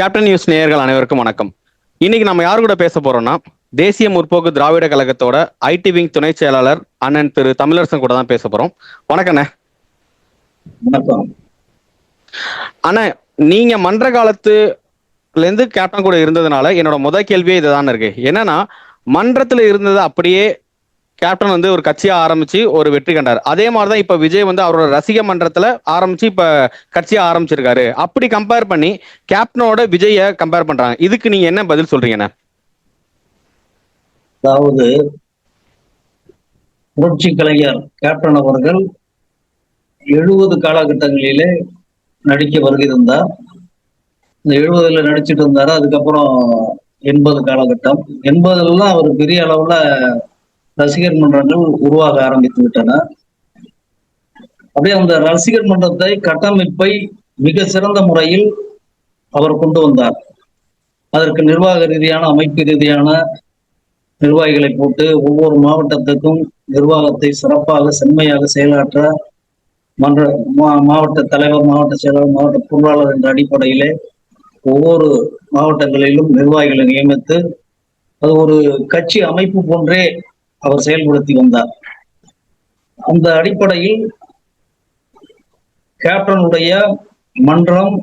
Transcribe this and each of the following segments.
Captain news நேயர்கள் அனைவருக்கும் வணக்கம். இன்னைக்கு நம்ம யாரு கூட பேச போறோம்னா, தேசிய முற்போக்கு திராவிட கழகத்தோட ஐடி விங் துணை செயலாளர் அண்ணன் திரு தமிழரசன் கூட தான் பேச போறோம். வணக்கண்ணே. வணக்கம் அண்ணா, நீங்க மன்ற காலத்துல இருந்து கேப்டன் கூட இருந்ததுனால என்னோட முதல் கேள்வியே இதுதான் இருக்கு. என்னன்னா, மன்றத்துல இருந்தது அப்படியே கேப்டன் வந்து ஒரு கட்சியா ஆரம்பிச்சு ஒரு வெற்றி கண்டார். அதே மாதிரிதான் இப்ப விஜய் வந்து அவரோட ரசிக மன்றத்துல ஆரம்பிச்சு இப்ப கட்சியா ஆரம்பிச்சிருக்காரு. அப்படி கம்பேர் பண்ணி கேப்டனோட விஜய கம்பேர் பண்றாங்க. இதுக்கு நீங்க என்ன பதில் சொல்றீங்கண்ணா? அதாவது புரட்சி கலைஞர் கேப்டன் அவர்கள் 70 காலகட்டங்களிலே நடிக்க வருகை தந்தார். இந்த 70ல நடிச்சிட்டு இருந்தாரு. அதுக்கப்புறம் 80 காலகட்டம் 80லாம் அவர் பெரிய அளவுல ரசிகர் மன்றங்கள் உருவாக ஆரம்பித்து விட்டன. அப்படியே அந்த ரசிகர் மன்றத்தை கட்டமைப்பை மிக சிறந்த முறையில் அவர் கொண்டு வந்தார். அதற்கு நிர்வாக ரீதியான அமைப்பு ரீதியான நிர்வாகிகளை போட்டு ஒவ்வொரு மாவட்டத்துக்கும் நிர்வாகத்தை சிறப்பாக செம்மையாக செயலாற்ற மன்ற மாவட்ட தலைவர், மாவட்ட செயலாளர், மாவட்ட பொருளாளர் என்ற அடிப்படையிலே ஒவ்வொரு மாவட்டங்களிலும் நிர்வாகிகளை நியமித்து அது ஒரு கட்சி அமைப்பு போன்றே அவர் செயல்படுத்தி வந்தார். அந்த அடிப்படையில் கேப்டனுடைய மன்றம்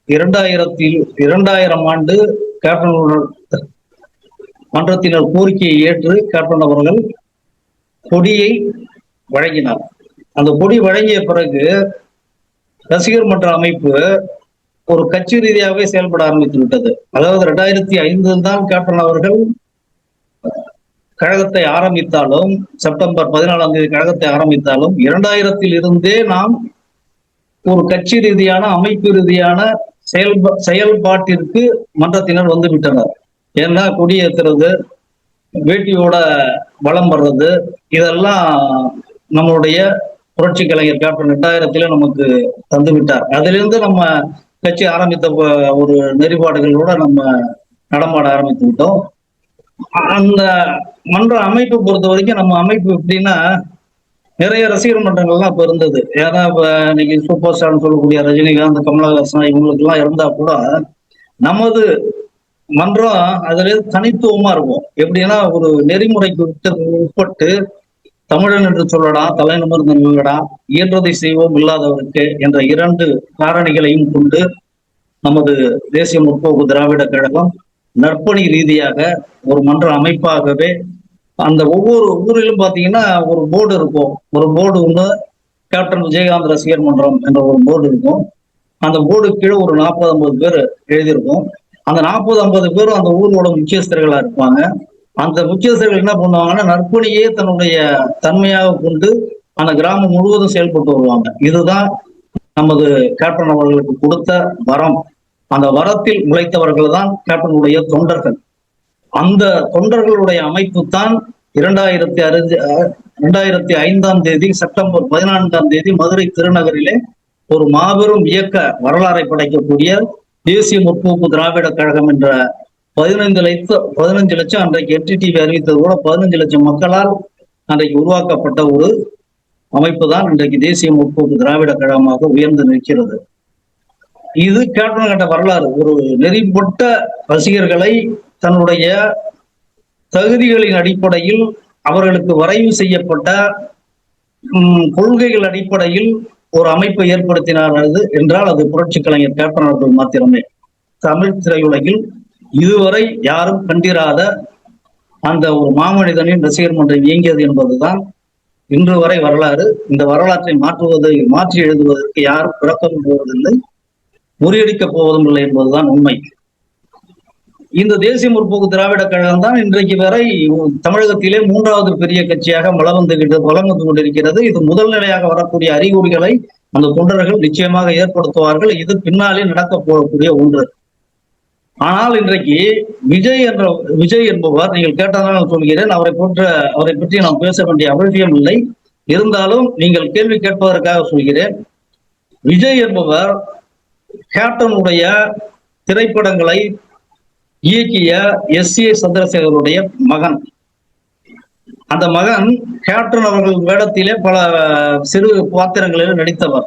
2000 ஆண்டு கேப்டன் மன்றத்தினர் கோரிக்கையை ஏற்று கேப்டன் அவர்கள் கொடியை வழங்கினார். அந்த கொடி வழங்கிய பிறகு ரசிகர் மன்ற அமைப்பு ஒரு கட்சி ரீதியாகவே செயல்பட ஆரம்பித்து விட்டது. அதாவது 2005 தான் கேப்டன் அவர்கள் கழகத்தை ஆரம்பித்தாலும், செப்டம்பர் 14ஆம் தேதி கழகத்தை ஆரம்பித்தாலும் 2000 இருந்தே நாம் ஒரு கட்சி ரீதியான அமைப்பு ரீதியான செயல்பாட்டிற்கு மன்றத்தினர் வந்து விட்டனர். ஏன்னா கொடியேற்றுறது, வேட்டியோட வலம் வர்றது, இதெல்லாம் நம்மளுடைய புரட்சி கலைஞர் கேப்டன் 2000 நமக்கு தந்து விட்டார். அதிலிருந்து நம்ம கட்சி ஆரம்பித்த ஒரு நெறிபாடுகளோட நம்ம நடமாட ஆரம்பித்து விட்டோம். அந்த மன்ற அமைப்பை பொறுத்த வரைக்கும் நம்ம அமைப்பு எப்படின்னா, நிறைய ரசிகர் மன்றங்கள்லாம் இப்ப இருந்தது. ஏன்னா இப்ப இன்னைக்கு சூப்பர் ஸ்டார்னு சொல்லக்கூடிய ரஜினிகாந்த், கமலஹாசன் இவங்களுக்கு எல்லாம் இருந்தா கூட நமது மன்றம் அதுல தனித்துவமா இருக்கும். எப்படின்னா, ஒரு நெறிமுறைக்கு உட்பட்டு தமிழன் என்று சொல்லடா, தலை நிமிர்ந்து நில்லடா, இயன்றதை செய்வோம் இல்லாதவருக்கு என்ற 2 காரணிகளையும் கொண்டு நமது தேசிய முற்போக்கு திராவிட கழகம் நற்பணி ரீதியாக ஒரு மன்ற அமைப்பாகவே அந்த ஒவ்வொரு ஊரிலும் பாத்தீங்கன்னா ஒரு போர்டு இருக்கும். ஒரு போர்டு ஒண்ணு கேப்டன் விஜயகாந்த் ரசிகர் மன்றம் என்ற ஒரு போர்டு இருக்கும். அந்த போர்டு கீழே ஒரு 40-50 பேர் எழுதியிருக்கும். அந்த 40-50 பேரும் அந்த ஊரோட முக்கியஸ்தர்களா இருப்பாங்க. அந்த முக்கியஸ்தர்கள் என்ன பண்ணுவாங்கன்னா, நற்பணியே தன்னுடைய தன்மையாக கொண்டு அந்த கிராமம் முழுவதும் செயல்பட்டு வருவாங்க. இதுதான் நமது கேப்டன் அவர்களுக்கு கொடுத்த வரம். அந்த வரத்தில் உழைத்தவர்கள் தான் கேப்டனுடைய தொண்டர்கள். அந்த தொண்டர்களுடைய அமைப்பு தான் 2005ஆம் தேதி செப்டம்பர் 14ஆம் தேதி மதுரை திருநகரிலே ஒரு மாபெரும் இயக்க வரலாறை படைக்கக்கூடிய தேசிய முற்போக்கு திராவிட கழகம் என்ற 15 லட்சம் அன்றைக்கு என்டிடிவி அறிவித்தது கூட 15 லட்சம் மக்களால் அன்றைக்கு உருவாக்கப்பட்ட ஒரு அமைப்பு தான் இன்றைக்கு தேசிய முற்போக்கு திராவிட கழகமாக உயர்ந்து நிற்கிறது. இது கேப்டன் கண்ட வரலாறு. ஒரு நெறிப்பட்ட ரசிகர்களை தன்னுடைய தகுதிகளின் அடிப்படையில் அவர்களுக்கு வரைவு செய்யப்பட்ட கொள்கைகள் அடிப்படையில் ஒரு அமைப்பை ஏற்படுத்தினார் என்றால் அது புரட்சி கலைஞர் கேப்டன் அவர்கள் மாத்திரமே. தமிழ் திரையுலகில் இதுவரை யாரும் கண்டிராத அந்த ஒரு மாமனிதனின் ரசிகர் மன்றம் இயங்கியது என்பதுதான் இன்று வரை வரலாறு. இந்த வரலாற்றை மாற்றி எழுதுவதற்கு யாரும் பிறக்கவும் போவதில்லை, முறியடிக்கப் போவதும் இல்லை என்பதுதான் உண்மை. இந்த தேசிய முற்போக்கு திராவிட கழகம் தான் இன்றைக்கு வரை தமிழகத்திலே 3வது பெரிய கட்சியாக வலம் வந்து கொண்டிருக்கிறது. இது முதல் நிலையாக வரக்கூடிய அறிகுறிகளை அந்த தொண்டர்கள் நிச்சயமாக ஏற்படுத்துவார்கள். இது பின்னாலே நடக்க போகக்கூடிய ஒன்று. ஆனால் இன்றைக்கு விஜய் என்பவர், நீங்கள் கேட்டதாக நான் சொல்கிறேன், அவரை பற்றி நாம் பேச வேண்டிய அவசியம் இல்லை. இருந்தாலும் நீங்கள் கேள்வி கேட்பதற்காக சொல்கிறேன். விஜய் என்பவர் கேப்டனுடைய திரைப்படங்களை இயக்கிய S.A. சந்திரசேகருடைய மகன். அந்த மகன் கேப்டன் அவர்கள் வேடத்திலே பல சிறு பாத்திரங்களில் நடித்தவர்.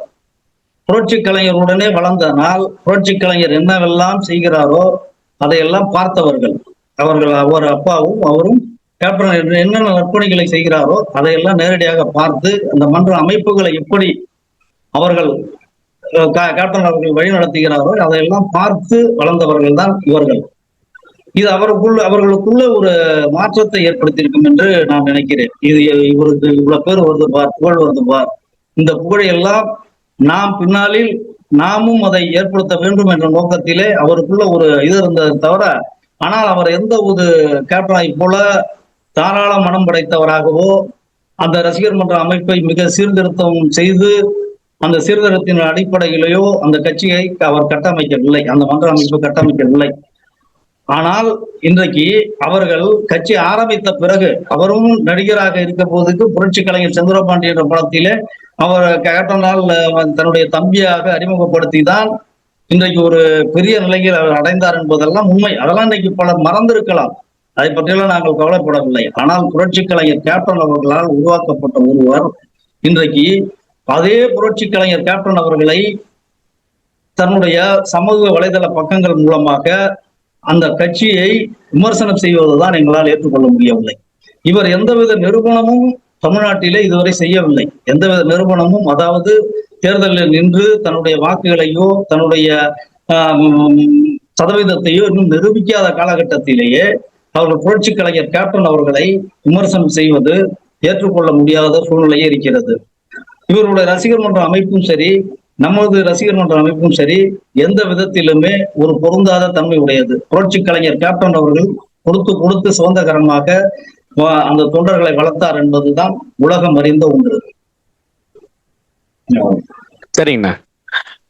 புரட்சி கலைஞருடனே வளர்ந்தனால் புரட்சி கலைஞர் என்னவெல்லாம் செய்கிறாரோ அதையெல்லாம் பார்த்தவர்கள். அவர் அப்பாவும் அவரும் கேப்டன் என்னென்ன நற்பணிகளை செய்கிறாரோ அதையெல்லாம் நேரடியாக பார்த்து அந்த மன்ற அமைப்புகளை எப்படி அவர்கள் கேப்டன் அவர்கள் வழி நடத்துகிறாரோ அதையெல்லாம் பார்த்து வளர்ந்தவர்கள் தான் இவர்கள். இது அவர்களுக்குள்ள ஒரு மாற்றத்தை ஏற்படுத்தியிருக்கும் என்று நான் நினைக்கிறேன். இது இவருக்கு இவ்வளவு பேர் வருது பார், புகழ் வருது பார், இந்த புகழை எல்லாம் நாம் பின்னாளில் நாமும் அதை ஏற்படுத்த வேண்டும் என்ற நோக்கத்திலே அவருக்குள்ள ஒரு இது இருந்ததை தவிர, ஆனால் அவர் எந்த ஒரு கேப்டனை போல தாராள மனம் படைத்தவராகவோ அந்த ரசிகர் மன்ற அமைப்பை மிக சீர்திருத்தம் செய்து அந்த சீர்திருத்தின் அடிப்படையிலேயோ அந்த கட்சியை அவர் கட்டமைக்கவில்லை, அந்த மன்ற அமைப்பு கட்டமைக்கவில்லை. ஆனால் இன்றைக்கு அவர்கள் கட்சி ஆரம்பித்த பிறகு அவரும் நடிகராக இருக்க போதுக்கு புரட்சி கலைஞர் செந்தூரபாண்டி என்ற படத்திலே அவர் கேப்டனால் தன்னுடைய தம்பியாக அறிமுகப்படுத்தி தான் இன்றைக்கு ஒரு பெரிய நிலையில் அவர் அடைந்தார் என்பதெல்லாம் உண்மை. அதெல்லாம் இன்றைக்கு பலர் மறந்திருக்கலாம், அதை பற்றியெல்லாம் நாங்கள் கவலைப்படவில்லை. ஆனால் புரட்சி கலைஞர் கேப்டன் அவர்களால் உருவாக்கப்பட்ட ஒருவர் இன்றைக்கு அதே புரட்சி கலைஞர் கேப்டன் அவர்களை தன்னுடைய சமூக வலைதள பக்கங்கள் மூலமாக அந்த கட்சியை விமர்சனம் செய்வதுதான் எங்களால் ஏற்றுக்கொள்ள முடியவில்லை. இவர் எந்தவித நிரூபணமும் தமிழ்நாட்டிலே இதுவரை செய்யவில்லை. எந்தவித நிரூபணமும், அதாவது தேர்தலில் நின்று தன்னுடைய வாக்குகளையோ தன்னுடைய சதவீதத்தையோ இன்னும் நிரூபிக்காத காலகட்டத்திலேயே அவர்கள் புரட்சி கலைஞர் கேப்டன் அவர்களை விமர்சனம் செய்வது ஏற்றுக்கொள்ள முடியாத சூழ்நிலையே இருக்கிறது. இவருடைய ரசிகர் மன்ற அமைப்பும் சரி, நமது ரசிகர் மன்ற அமைப்பும் சரி, எந்த விதத்திலுமே ஒரு பொருந்தாத தன்மை உடையது. புரட்சி கலைஞர் கேப்டன் அவர்கள் கொடுத்து சுதந்திரமாக அந்த தொண்டர்களை வளர்த்தார் என்பதுதான் உலகம் அறிந்த ஒன்று. சரிங்கண்ணா.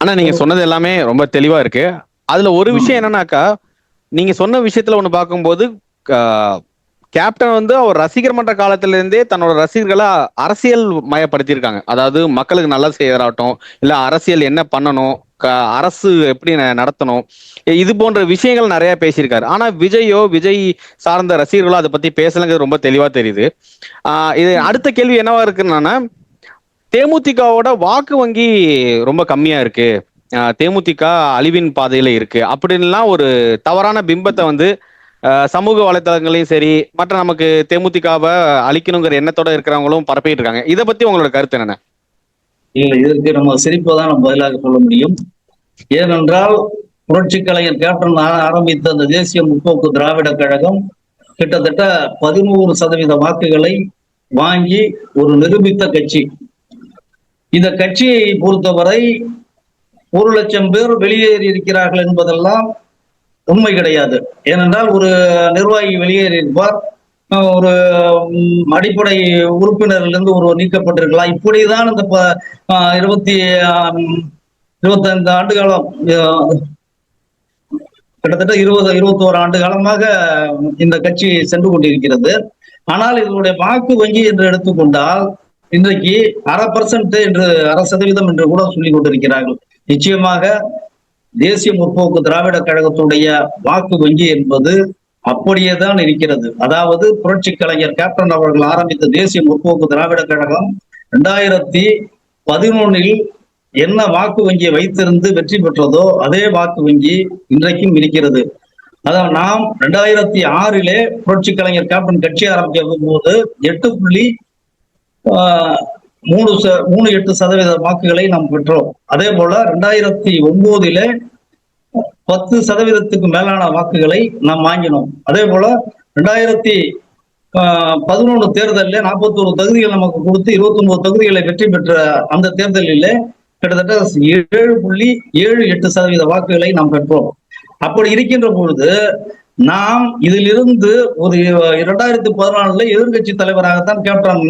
ஆனா நீங்க சொன்னது எல்லாமே ரொம்ப தெளிவா இருக்கு. அதுல ஒரு விஷயம் என்னன்னாக்கா, நீங்க சொன்ன விஷயத்துல ஒண்ணு பார்க்கும்போது கேப்டன் வந்து அவர் ரசிகர் மன்ற காலத்துல இருந்தே தன்னோட ரசிகர்களை அரசியல் மயப்படுத்தியிருக்காங்க. அதாவது மக்களுக்கு நல்லது செய்யறாட்டும், இல்ல அரசியல் என்ன பண்ணணும், அரசு எப்படி நடத்தணும், இது போன்ற விஷயங்கள் நிறைய பேசியிருக்காரு. ஆனா விஜய் சார்ந்த ரசிகர்களோ அதை பத்தி பேசலங்கிறது ரொம்ப தெளிவா தெரியுது. இது அடுத்த கேள்வி என்னவா இருக்குன்னா, தேமுதிகவோட வாக்கு வங்கி ரொம்ப கம்மியா இருக்கு, தேமுதிக அழிவின் பாதையில இருக்கு அப்படின்லாம் ஒரு தவறான பிம்பத்தை வந்து சமூக வலைத்தளங்களையும் சரி, மற்ற நமக்கு தேமுதிகவை அழிக்கணுங்கிற எண்ணத்தோட இருக்கிறவங்களும் பரப்பிட்டு இருக்காங்க. இதை பத்தி உங்களோட கருத்து என்ன? இல்ல, இதற்கு நம்ம சிரிப்பதான் நம்ம பதிலாக சொல்ல முடியும். ஏனென்றால் புரட்சி கலைஞர் கேப்டன் ஆரம்பித்த அந்த தேசிய முற்போக்கு திராவிட கழகம் கிட்டத்தட்ட 11% வாக்குகளை வாங்கி ஒரு நிரூபித்த கட்சி. இந்த கட்சியை பொறுத்தவரை 1,00,000 பேர் வெளியேறி இருக்கிறார்கள் என்பதெல்லாம் உண்மை கிடையாது. ஏனென்றால் ஒரு நிர்வாகி வெளியேறி இருப்பார், ஒரு அடிப்படை உறுப்பினரிலிருந்து ஒருவர் நீக்கப்பட்டிருக்கலாம். இப்படிதான் இந்த 25 ஆண்டு காலம், கிட்டத்தட்ட 21 ஆண்டு காலமாக இந்த கட்சி சென்று கொண்டிருக்கிறது. ஆனால் இதனுடைய வாக்கு வங்கி என்று எடுத்துக்கொண்டால் இன்றைக்கு 0.5% என்று 0.5% என்று கூட சொல்லிக் கொண்டிருக்கிறார்கள். நிச்சயமாக தேசிய முற்போக்கு திராவிட கழகத்துடைய வாக்கு வங்கி என்பது அப்படியேதான் இருக்கிறது. அதாவது புரட்சி கலைஞர் கேப்டன் அவர்கள் ஆரம்பித்த தேசிய முற்போக்கு திராவிட கழகம் 2011 என்ன வாக்கு வங்கியை வைத்திருந்து வெற்றி பெற்றதோ அதே வாக்கு வங்கி இன்றைக்கும் இருக்கிறது. அதாவது நாம் 2006 புரட்சி கலைஞர் கேப்டன் கட்சி ஆரம்பிக்கும் போது 8.38% வாக்குகளை நாம் பெற்றோம். அதே போல 2009 10% மேலான வாக்குகளை நாம் வாங்கினோம். அதே போல 2011 தேர்தலில் 41 தொகுதிகள் நமக்கு கொடுத்து 29 தொகுதிகளை வெற்றி பெற்ற அந்த தேர்தலில் கிட்டத்தட்ட 7.78% வாக்குகளை நாம் பெற்றோம். அப்படி இருக்கின்ற பொழுது நாம் இதிலிருந்து ஒரு 2014 எதிர்கட்சி தலைவராகத்தான் கேப்டன்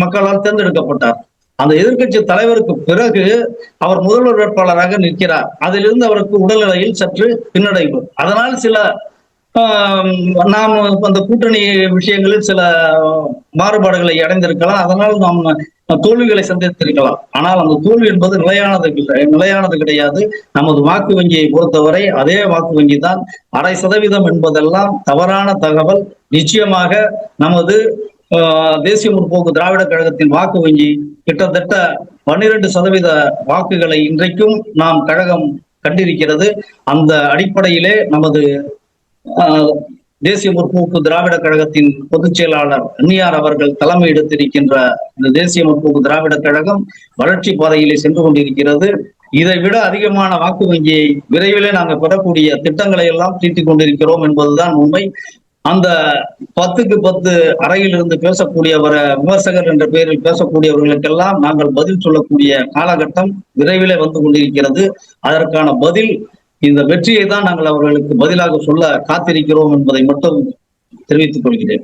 மக்களால் தேர்ந்தெடுக்கப்பட்டார். அந்த எதிர்கட்சி தலைவருக்கு பிறகு அவர் முதல்வர் வேட்பாளராக நிற்கிறார். அதிலிருந்து அவருக்கு உடல்நிலையில் சற்று பின்னடைவு. அதனால் சில நாம் அந்த கூட்டணி விஷயங்களில் சில மாறுபாடுகளை அடைந்திருக்கலாம். அதனால் நாம் தோல்விகளை சந்தித்திருக்கலாம். ஆனால் அந்த தோல்வி என்பது நிலையானது கிடையாது. நமது வாக்கு வங்கியை பொறுத்தவரை அதே வாக்கு வங்கி தான். 0.5% என்பதெல்லாம் தவறான தகவல். நிச்சயமாக நமது தேசிய முற்போக்கு திராவிட கழகத்தின் வாக்கு வங்கி கிட்டத்தட்ட 12% வாக்குகளை இன்றைக்கும் நாம் கழகம் கண்டிருக்கிறது. அந்த அடிப்படையிலே நமது தேசிய முற்போக்கு திராவிட கழகத்தின் பொதுச் செயலாளர் அன்னியார் அவர்கள் தலைமை எடுத்திருக்கின்ற இந்த தேசிய முற்போக்கு திராவிட கழகம் வளர்ச்சி பாதையிலே சென்று கொண்டிருக்கிறது. இதை விட அதிகமான வாக்கு வங்கியை விரைவிலே நாங்கள் பெறக்கூடிய திட்டங்களை எல்லாம் தீட்டிக் கொண்டிருக்கிறோம் என்பதுதான் உண்மை. அந்த 10க்கு 10 அறையில் இருந்து விமர்சகர் என்ற பெயரில் பேசக்கூடியவர்களுக்கெல்லாம் நாங்கள் பதில் சொல்லக்கூடிய காலகட்டம் விரைவிலே வந்து கொண்டிருக்கிறது. அதற்கான பதில் இந்த வெற்றியை தான் நாங்கள் அவர்களுக்கு பதிலாக சொல்ல காத்திருக்கிறோம் என்பதை மட்டும் தெரிவித்துக் கொள்கிறேன்.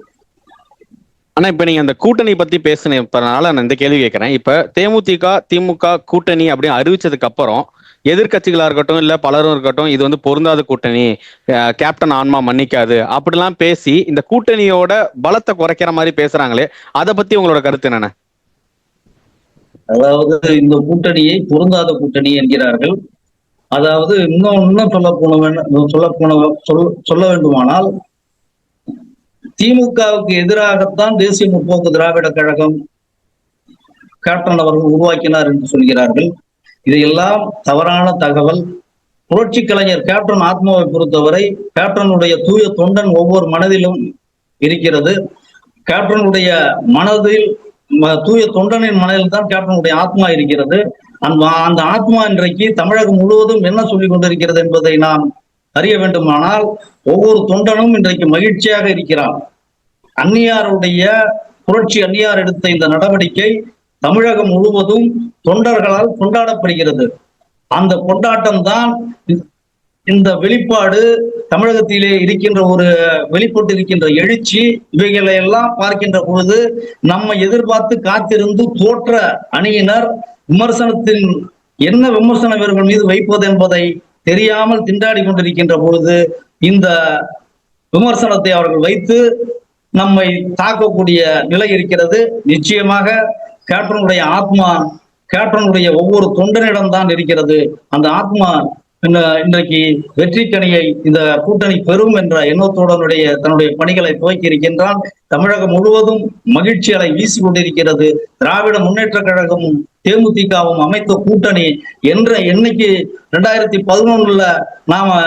ஆனா இப்ப நீங்க அந்த கூட்டணி பத்தி பேசுனதுனால நான் இந்த கேள்வி கேட்கிறேன். இப்ப தேமுதிக திமுக கூட்டணி அப்படின்னு அறிவிச்சதுக்கு அப்புறம் எதிர்கட்சிகளா இருக்கட்டும் இல்ல பலரும் இருக்கட்டும் இது வந்து பொருந்தாத கூட்டணி, கேப்டன் ஆன்மா மன்னிக்காது அப்படிலாம் பேசி இந்த கூட்டணியோட பலத்தை குறைக்கிற மாதிரி பேசுறாங்களே, அதை பத்தி உங்களோட கருத்து என்னென்ன? அதாவது இந்த கூட்டணியை பொருந்தாத கூட்டணி என்கிறார்கள். அதாவது இன்னும் சொல்ல வேண்டுமானால் திமுகவுக்கு எதிராகத்தான் தேசிய முற்போக்கு திராவிட கழகம் கேப்டன் அவர்கள் உருவாக்கினார் என்று சொல்கிறார்கள். இதையெல்லாம் தவறான தகவல். புரட்சி கலைஞர் கேப்டன் ஆத்மாவை பொறுத்தவரை கேப்டனுடைய தூய தொண்டன் ஒவ்வொரு மனதிலும் இருக்கிறது. கேப்டனுடைய மனதில் தூய தொண்டனின் மனதில் தான் கேப்டனுடைய ஆத்மா இருக்கிறது. அந்த ஆத்மா இன்றைக்கு தமிழகம் முழுவதும் என்ன சொல்லிக் கொண்டிருக்கிறது என்பதை நாம் அறிய வேண்டுமானால் ஒவ்வொரு தொண்டனும் இன்றைக்கு மகிழ்ச்சியாக இருக்கிறான். புரட்சி அன்னியார் எடுத்த இந்த நடவடிக்கை தமிழகம் முழுவதும் தொண்டர்களால் கொண்டாடப்படுகிறது. அந்த கொண்டாட்டம் தான் இந்த வெளிப்பாடு. தமிழகத்திலே இருக்கின்ற ஒரு வெளிப்பட்டு இருக்கின்ற எழுச்சி, இவைகளை எல்லாம் பார்க்கின்ற பொழுது நம்ம எதிர்பார்த்து காத்திருந்து தோற்ற அணியினர் விமர்சனத்தின் என்ன விமர்சனம் இவர்கள் மீது வைப்பது என்பதை தெரியாமல் திண்டாடி கொண்டிருக்கின்ற பொழுது இந்த விமர்சனத்தை அவர்கள் வைத்து நம்மை தாக்கக்கூடிய நிலை இருக்கிறது. நிச்சயமாக கேப்டனுடைய ஆத்மா கேப்டனுடைய ஒவ்வொரு தொண்டனிடம் தான் இருக்கிறது. அந்த ஆத்மா இன்றைக்கு வெற்றிக்கனியை இந்த கூட்டணி பெறும் என்ற எண்ணத்தோடனுடைய தன்னுடைய பணிகளை துவக்கி இருக்கின்றான். தமிழகம் முழுவதும் மகிழ்ச்சி அலை வீசி கொண்டிருக்கிறது. திராவிட முன்னேற்ற கழகமும் தேமுதிகவும் அமைத்த கூட்டணி என்ற என்னைக்கு 2011 நாம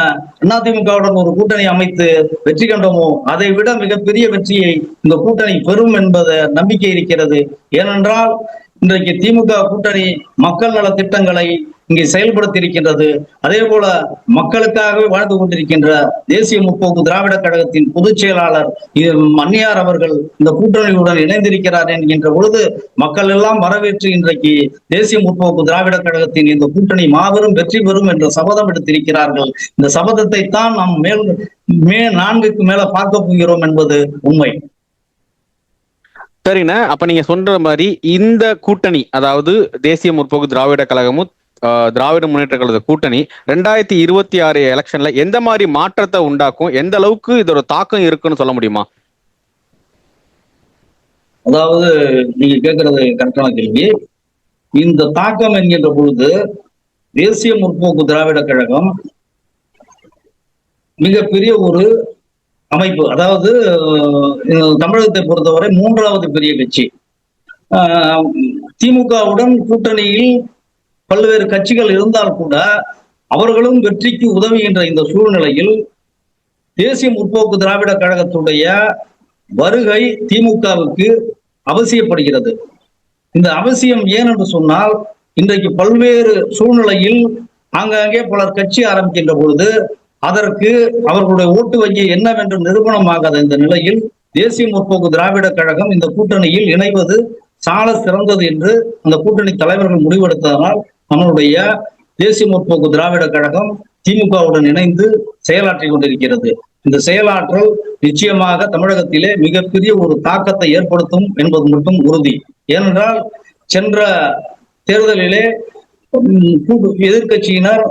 அதிமுகவுடன் ஒரு கூட்டணி அமைத்து வெற்றி கண்டோமோ அதை விட மிகப்பெரிய வெற்றியை இந்த கூட்டணி பெறும் என்பத நம்பிக்கை இருக்கிறது. ஏனென்றால் இன்றைக்கு திமுக கூட்டணி மக்கள் நல திட்டங்களை இங்கே செயல்படுத்தி இருக்கின்றது. அதே போல மக்களுக்காகவே வாழ்ந்து கொண்டிருக்கின்ற தேசிய முற்போக்கு திராவிட கழகத்தின் பொதுச் செயலாளர் அன்னியார் அவர்கள் இந்த கூட்டணியுடன் இணைந்திருக்கிறார் என்கின்ற பொழுது மக்கள் எல்லாம் வரவேற்று இன்றைக்கு தேசிய முற்போக்கு திராவிட கழகத்தின் இந்த கூட்டணி மாபெரும் வெற்றி பெறும் என்ற சபதம் எடுத்திருக்கிறார்கள். இந்த சபதத்தை தான் நாம் மே 4க்கு மேல பார்க்க போகிறோம் என்பது உண்மை. சரிண்ண, அப்ப நீங்க சொல்ற மாதிரி இந்த கூட்டணி, அதாவது தேசிய முற்போக்கு திராவிட கழகமும் திராவிட முன்னேற்ற கழக கூட்டணி 2026 எலெக்ஷன்ல எந்த மாதிரி மாற்றத்தை உண்டாக்கும், எந்த அளவுக்கு இதோட தாக்கம் இருக்குன்னு சொல்ல முடியுமா? அதாவது நீங்க கேட்கறது கரெக்டான கேள்வி. இந்த தாக்கம் என்கின்ற பொழுது தேசிய முற்போக்கு திராவிட கழகம் மிகப்பெரிய ஒரு அமைப்பு. அதாவது தமிழகத்தை பொறுத்தவரை 3வது பெரிய கட்சி. திமுகவுடன் கூட்டணியில் பல்வேறு கட்சிகள் இருந்தால் கூட அவர்களும் வெற்றிக்கு உதவுகின்ற இந்த சூழ்நிலையில் தேசிய முற்போக்கு திராவிட கழகத்துடைய வருகை திமுகவுக்கு அவசியப்படுகிறது. இந்த அவசியம் ஏன் என்று சொன்னால், இன்றைக்கு பல்வேறு சூழ்நிலையில் ஆங்காங்கே பலர் கட்சி ஆரம்பிக்கின்ற பொழுது அதற்கு அவர்களுடைய ஓட்டு வங்கி என்னவென்று நிரூபணமாகாத இந்த நிலையில் தேசிய முற்போக்கு திராவிட கழகம் இந்த கூட்டணியில் இணைவது சால சிறந்தது என்று அந்த கூட்டணி தலைவர்கள் முடிவெடுத்ததனால் நம்மளுடைய தேசிய முற்போக்கு திராவிட கழகம் திமுகவுடன் இணைந்து செயலாற்றி கொண்டிருக்கிறது. இந்த செயலாற்றல் நிச்சயமாக தமிழகத்திலே மிகப்பெரிய ஒரு தாக்கத்தை ஏற்படுத்தும் என்பது மட்டும் உறுதி. ஏனென்றால் சென்ற தேர்தலிலே எதிர்கட்சியினர்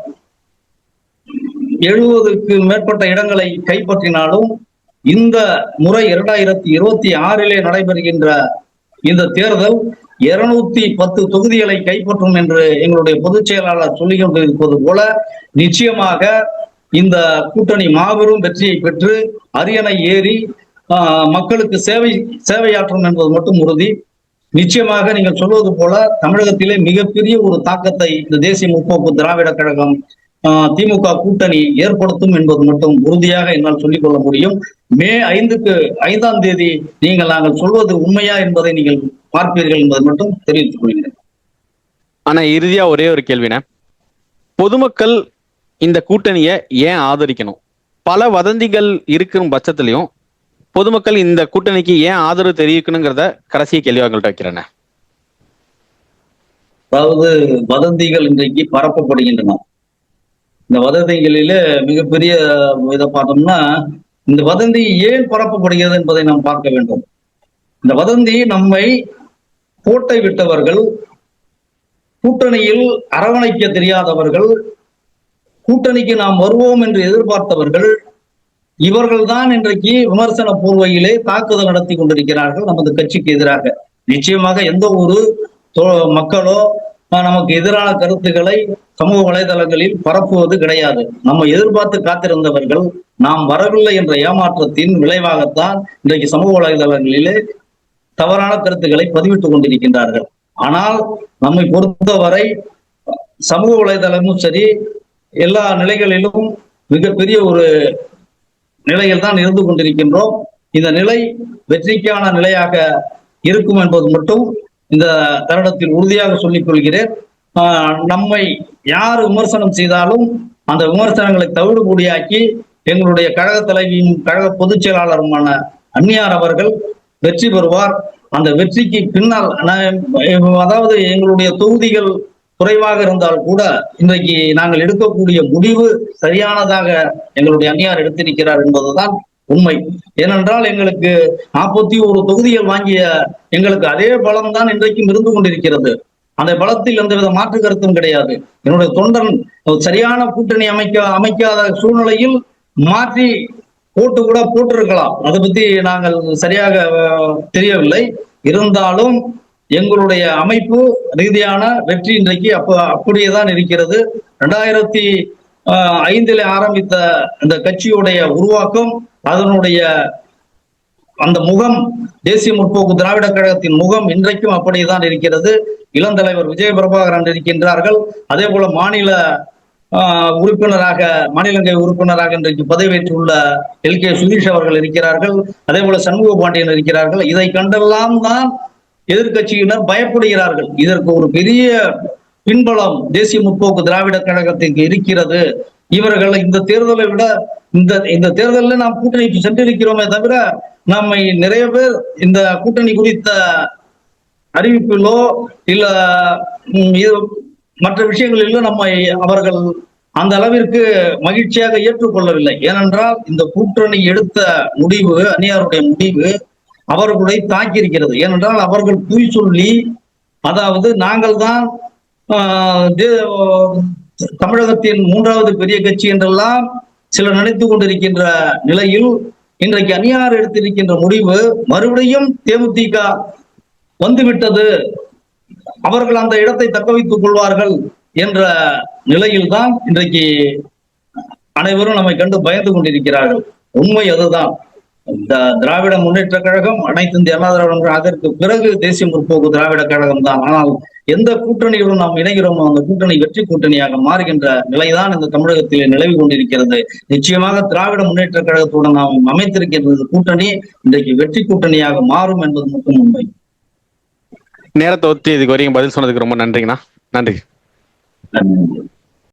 70க்கு மேற்பட்ட இடங்களை கைப்பற்றினாலும் இந்த முறை 2026 நடைபெறுகின்ற இந்த தேர்தல் 210 தொகுதிகளை கைப்பற்றும் என்று எங்களுடைய பொதுச் செயலாளர் சொல்லிக் கொண்டிருப்பது போல நிச்சயமாக இந்த கூட்டணி மாபெரும் வெற்றியை பெற்று அரியணை ஏறி மக்களுக்கு சேவையாற்றும் என்பது மட்டும் உறுதி. நிச்சயமாக நீங்கள் சொல்வது போல தமிழகத்திலே மிகப்பெரிய ஒரு தாக்கத்தை இந்த தேசிய முற்போக்கு திராவிட கழகம் திமுக கூட்டணி ஏற்படுத்தும் என்பது மட்டும் உறுதியாக என்னால் சொல்லிக் கொள்ள முடியும். மே 5ஆம் தேதி நாங்கள் சொல்வது உண்மையா என்பதை நீங்கள் பார்ப்பீர்கள் என்பதை மட்டும் தெரிவித்துக் கொள்கிறேன். ஆனா இறுதியா ஒரே ஒரு கேள்வின, பொதுமக்கள் இந்த கூட்டணியை ஏன் ஆதரிக்கணும்? பல வதந்திகள் இருக்கும் பட்சத்திலையும் பொதுமக்கள் இந்த கூட்டணிக்கு ஏன் ஆதரவு தெரிவிக்கணுங்கிறத கடைசி கேள்வியாக உங்கள்கிட்ட வைக்கிறேன். அதாவது வதந்திகள் இன்றைக்கு பரப்பப்படுகின்றன. இந்த வதந்திகளில மிகப்பெரிய இதை பார்த்தோம்னா, இந்த வதந்தி ஏன் பரப்பப்படுகிறது என்பதை நாம் பார்க்க வேண்டும். இந்த வதந்தி நம்மை கோட்டை விட்டவர்கள், கூட்டணியில் அரவணைக்க தெரியாதவர்கள், கூட்டணிக்கு நாம் வருவோம் என்று எதிர்பார்த்தவர்கள், இவர்கள்தான் இன்றைக்கு விமர்சன பூர்வையிலே தாக்குதல் நடத்தி கொண்டிருக்கிறார்கள் நமது கட்சிக்கு எதிராக. நிச்சயமாக எந்த ஒரு மக்களோ நமக்கு எதிரான கருத்துக்களை சமூக வலைதளங்களில் பரப்புவது கிடையாது. நம்ம எதிர்பார்த்து காத்திருந்தவர்கள் நாம் வரவில்லை என்ற ஏமாற்றத்தின் விளைவாகத்தான் இன்றைக்கு சமூக வலைதளங்களிலே தவறான கருத்துக்களை பதிவிட்டுக் கொண்டிருக்கின்றார்கள். ஆனால் நம்மை பொறுத்தவரை சமூக வலைதளமும் சரி, எல்லா நிலைகளிலும் மிகப்பெரிய ஒரு நிலையில் தான் இருந்து கொண்டிருக்கின்றோம். இந்த நிலை வெற்றிக்கான நிலையாக இருக்கும் என்பது மட்டும் இந்த தருணத்தில் உறுதியாக சொல்லிக் கொள்கிறேன். நம்மை யார் விமர்சனம் செய்தாலும் அந்த விமர்சனங்களை தவிடுபொடியாக்கி எங்களுடைய கழக தலைவியும் கழக பொதுச் செயலாளருமான அந்நியார் அவர்கள் வெற்றி பெறுவார். அந்த வெற்றிக்கு பின்னால், அதாவது எங்களுடைய தொகுதிகள் குறைவாக இருந்தால் கூட இன்றைக்கு நாங்கள் எடுக்கக்கூடிய முடிவு சரியானதாக எங்களுடைய அந்நியார் எடுத்திருக்கிறார் என்பதுதான் உண்மை. ஏனென்றால் எங்களுக்கு 41 தொகுதிகள் வாங்கிய எங்களுக்கு அதே பலம் தான் இன்றைக்கும் இருந்து கொண்டிருக்கிறது. அந்த பலத்தில் எந்தவித மாற்று கருத்தும் கிடையாது. என்னுடைய தொண்டன் சரியான கூட்டணி அமைக்காத சூழ்நிலையில் மாற்றி போட்டு கூட போட்டிருக்கலாம். அதை பத்தி நாங்கள் சரியாக தெரியவில்லை. இருந்தாலும் எங்களுடைய அமைப்பு ரீதியான வெற்றி இன்றைக்கு அப்படியேதான் இருக்கிறது. 2005 ஆரம்பித்த இந்த கட்சியுடைய உருவாக்கம், அதனுடைய அந்த முகம், தேசிய முற்போக்கு திராவிட கழகத்தின் முகம் இன்றைக்கும் அப்படியேதான் இருக்கிறது. இளந்தலைவர் விஜய பிரபாகரன் இருக்கின்றார்கள். அதே போல மாநில உறுப்பினராக, மாநிலங்களவை உறுப்பினராக இன்றைக்கு பதவியேற்றுள்ள LK சுதீஷ் அவர்கள் இருக்கிறார்கள். அதே போல சண்முக பாண்டியன் இருக்கிறார்கள். இதை கண்டெல்லாம் தான் எதிர்கட்சியினர் பயப்படுகிறார்கள். இதற்கு ஒரு பெரிய பின்பலம் தேசிய முற்போக்கு திராவிட கழகத்திற்கு இருக்கிறது. இவர்கள் இந்த தேர்தலை விட இந்த தேர்தலில் நாம் கூட்டணிக்கு சென்றிருக்கிறோமே தவிர நம்மை நிறைய பேர் இந்த கூட்டணி குறித்த அறிவிப்பிலோ இல்ல மற்ற விஷயங்களிலோ நம்மை அவர்கள் அந்த அளவிற்கு மகிழ்ச்சியாக ஏற்றுக்கொள்ளவில்லை. ஏனென்றால் இந்த கூட்டணி எடுத்த முடிவு, அந்நியாருடைய முடிவு அவர்களை தாக்கி இருக்கிறது. ஏனென்றால் அவர்கள் பொய் சொல்லி, அதாவது நாங்கள் தான் தமிழகத்தின் 3வது பெரிய கட்சி என்றெல்லாம் சிலர் நினைத்துக் கொண்டிருக்கின்ற நிலையில் இன்றைக்கு அந்நியார் எடுத்திருக்கின்ற முடிவு மறுபடியும் தேமுதிக வந்துவிட்டது, அவர்கள் அந்த இடத்தை தக்க வைத்துக் கொள்வார்கள் என்ற நிலையில்தான் இன்றைக்கு அனைவரும் நம்மை கண்டு பயந்து கொண்டிருக்கிறார்கள். உண்மை அதுதான். திராவிட முன்னேற்ற கழகம், அனைத்து இந்திய அண்ணா திராவிட, அதற்கு பிறகு தேசிய முற்போக்கு திராவிட கழகம் தான். ஆனால் எந்த கூட்டணியுடன் நாம் இணைகிறோமோ அந்த கூட்டணி வெற்றி கூட்டணியாக மாறுகின்ற நிலைதான் இந்த தமிழகத்தில் நிலவி கொண்டிருக்கிறது. நிச்சயமாக திராவிட முன்னேற்ற கழகத்துடன் நாம் அமைத்திருக்கின்ற கூட்டணி இன்றைக்கு வெற்றி கூட்டணியாக மாறும் என்பது மட்டும் உண்மை. நேரத்தை ஒத்தி இதுக்கு வரைக்கும் பதில் சொன்னதுக்கு ரொம்ப நன்றிங்கண்ணா. நன்றி.